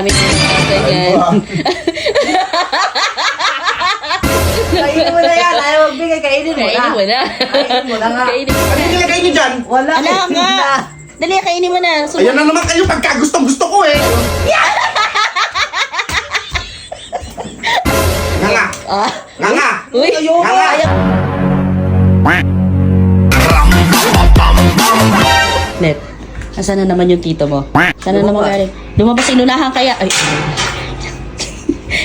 Kami ganyan. Kainin mo na yan. Ayaw magbigay. Kainin mo na. Kainin mo na. Kainin mo na nga. Kainin mo Ano na. yung nilagay niyo dyan? Wala. Ala nga. Dali, kainin mo na. Ayan na naman kayo pagka gustong-gusto ko eh. Nga nga. Ah. Nga nga. Uy. Ayoko. Nga nga. Ayaw. Net, asan na naman yung tito mo? Saan na naman galing? Lumabas, inunahan kaya? Ay,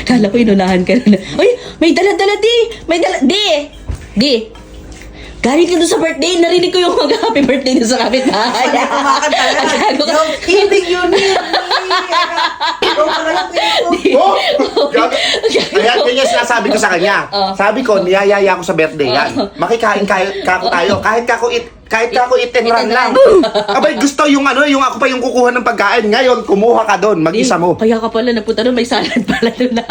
kala ko inunahan ka na. Ay, may dala-dala di! May dala... Di! Di! Galing ka doon sa birthday, narinig ko yung mag-happy birthday doon sa kapitbahay. Kaya kumakanta ka. Gago ka. Yung ibig yun yun. Ikaw pala yung pinito. Oh! Ayan, yan yung sinasabi ko sa kanya. Sabi ko, niyayaya ko sa birthday yan. Makikain kako tayo. Kahit kako itenran lang. Abay, gusto yung ano, yung ako pa yung kukuha ng pagkain. Ngayon, kumuha ka doon, mag-isa mo. Kaya ka pala napunta doon, may salad pala doon na.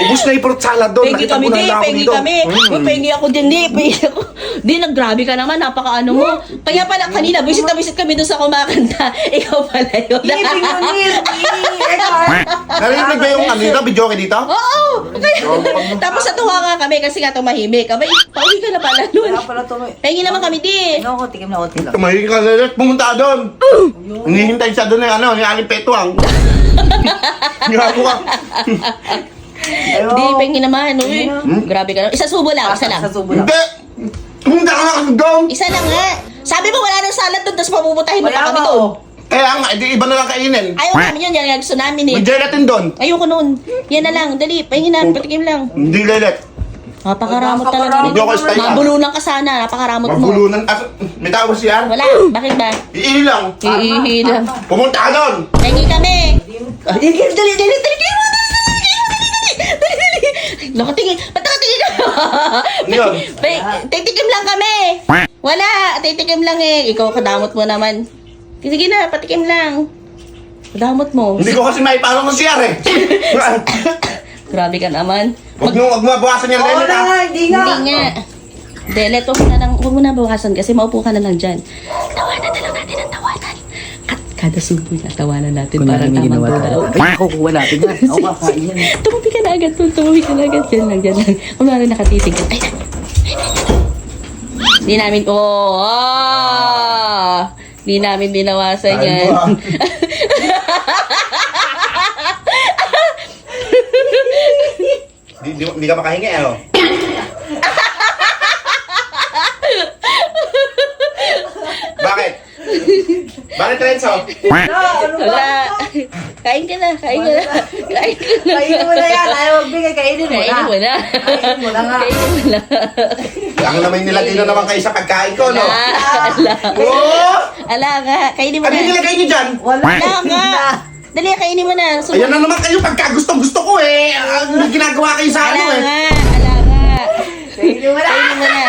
Ubus na yung fruit salad doon. Pengi Nakita kami, ko na di. lang ako Pengi dito. kami. Uy, pengi ako dyan, di. Pengi ako. Di, naggrabe ka naman. Napaka-ano mo. Kaya pala kanina, visit na visit kami doon sa kumakanta. Ikaw pala yun. Ibig yun yun. Narinig ba yung ano dito, video ka dito? Oo! Tapos natuwa nga kami kasi nga tumahimik. Abay, pauwi ka na pala nun. Kaya pala tuloy. Pengi naman kami, di. Ano ko, tikim na konti lang. Tumahingin ka na ulit, pumunta ka doon. Hinihintay siya doon ng ano, ni Aling Petuang. Gago ka. Ayaw. Di, pengi naman. Uy, grabe ka naman. Isa subo lang, isa lang. Sa subo lang. Hindi! Pumunta ka na kasi doon. Isa lang nga. Sabi mo wala nang salad doon, tapos pamumutahin mo pa Kaya kami nga, doon. oh. Kaya nga, edi iba na lang kainin. Ayaw namin yun, yan ang gusto namin eh. May gelatin doon. Ayoko noon. Yan na lang, dali, pahingin na, patikim lang. Hindi lelet. Napakaramot talaga. Hindi ako style. Mabulunan ka sana, napakaramot mo. Mabulunan. May tao ba siya? Wala, bakit ba? Iihi lang. Iihi lang. Pumunta ka doon. Pahingi kami. Dali, dali, dali, dali, dali. Nakatingin, ba't nakatingin ka? Ano yun? Titikim lang kami. Wala, titikim lang eh. Ikaw kadamot mo naman. Sige na, patikim lang. Kadamot mo. Hindi ko kasi maipalo ng CR eh. Grabe ka naman. Huwag mo mabawasan yung Oo lelet na ha. nga, hindi nga. Hindi nga. Delet, huwag mo na bawasan kasi maupo ka na lang dyan. Tawanan na lang natin ang tawanan. Kada subo na tawanan natin para tamang daw. Ay, kukuha natin yan. Ako kakain yan. Tumabi ka na agad doon, tumabi ka na agad. Dyan lang, dyan lang. Kumari nakatitig ka. Ay, hindi namin, hindi namin binawasan Ay, yan. buha. Hindi ka makahingi ano? Bakit? Bakit Renzo? Ano ba? Wala. Kain ka na, kain ka na. Kain ka na. Kainin mo na yan. Ayaw magbigay. Kainin mo na. Kainin mo na. Kainin mo na nga. Kainin mo na. Ang naman nilagay na naman kayo sa pagkain ko, no? Ala. Oo! Ala nga, kainin mo Ano yung na. nilagay niyo dyan? Wala. Ala nga. Dali, kainin mo na. Ayan na naman kayo pagka gustong-gusto ko eh. Ano ginagawa kayo sa Ala ano eh? nga, ala nga. Kainin mo na. Kainin mo na.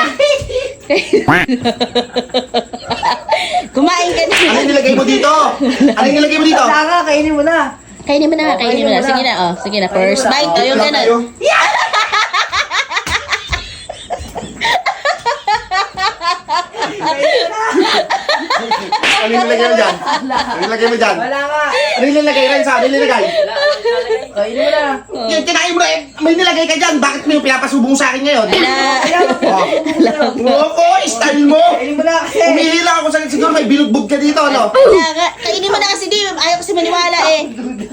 Kumain ka na. Ano yung nilagay mo dito? Ano yung nilagay mo dito? Wala nga, kainin mo na. Kainin mo na, kainin mo na. Sige na, oh. Sige na, first bite. Oh, yung Lang ganun. kayo. Ano yung nilagay mo dyan? Ano yung nilagay mo dyan? Wala nga. Ano yung nilagay rin sa? Ano yung nilagay? Kainin mo na. Yung kinain mo na eh, may nilagay ka dyan. Bakit mo yung pinapasubong sa akin ngayon? Ala. Oo, style mo! Kainin mo na kasi. Umihila ako sa siguro may binugbog ka dito, no? Ala nga. Kainin mo na kasi di. Ayaw kasi maniwala eh.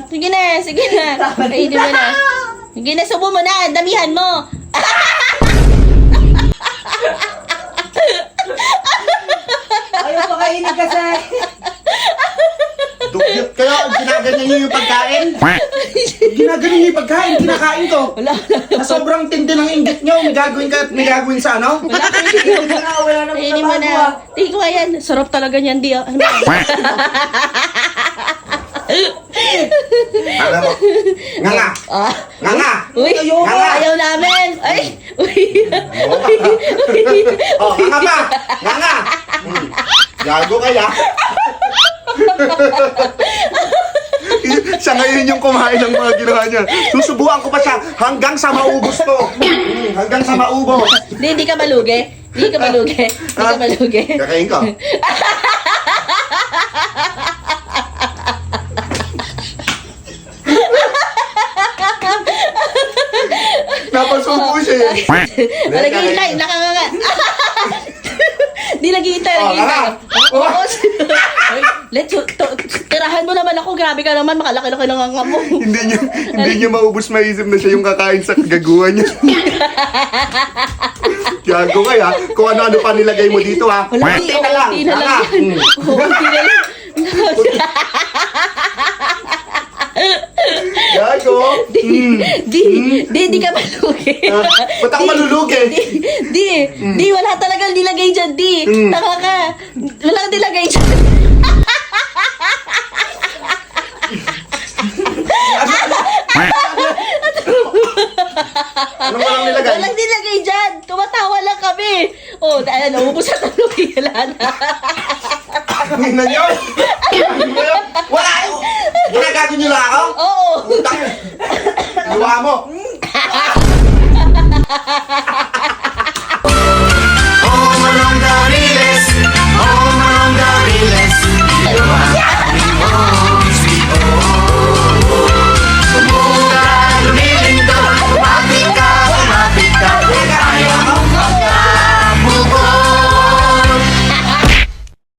Sige na, sige na. Kainin mo na. Sige na, subo mo na. Damihan mo. Ayaw pa kainin kasi. Dugyot kayo, ginaganyan niyo yung pagkain. Ginaganyan niyo yung pagkain, kinakain ko. Wala. Sa sobrang tindi ng inggit niyo, may gagawin ka at may gagawin sa ano? Wala na Kainin mo na. Tingin ko nga yan. Sarap talaga niyan, di. Ano ba? Alam mo, nga nga, Ah. nga nga. Uy, Nga nga. ayaw namin. Ay, uy. Oh, nga nga ba? Nga nga. Gago kaya. Siya ngayon yung kumain ng mga ginawa niya. Susubuan ko pa siya hanggang sa maubos to. Hanggang sa maubos. Hindi ka malugi. Hindi ka malugi. Hindi ka malugi. Kakain ko. Naghihintay, nakanganga. Di naghihintay, Oh, naghihintay. oh. Oo. Let's, tirahan mo naman ako. Grabe ka naman, makalaki-laki ng nga mo. Hindi niya maubos maisip na siya yung kakain sa gaguhan niya. Gago kaya, kung ano-ano pa nilagay mo dito ha. Wala, Konti na lang. konti na lang Tama. yan. Konti na lang. Gago. Di ka malugi. Ba't ako malulugi? Di, wala talagang nilagay dyan, di. Taka ka. Wala kang nilagay dyan. Anong walang nilagay? Walang nilagay dyan. Tumatawa lang kami. Oh, dahil naubos sa talugi. Wala na. Ang ina niyo? Wala! Ginagago niyo lang ako? Oo. Utang! Luha mo! Oh, Manong Dariles! Oh, Manong Dariles!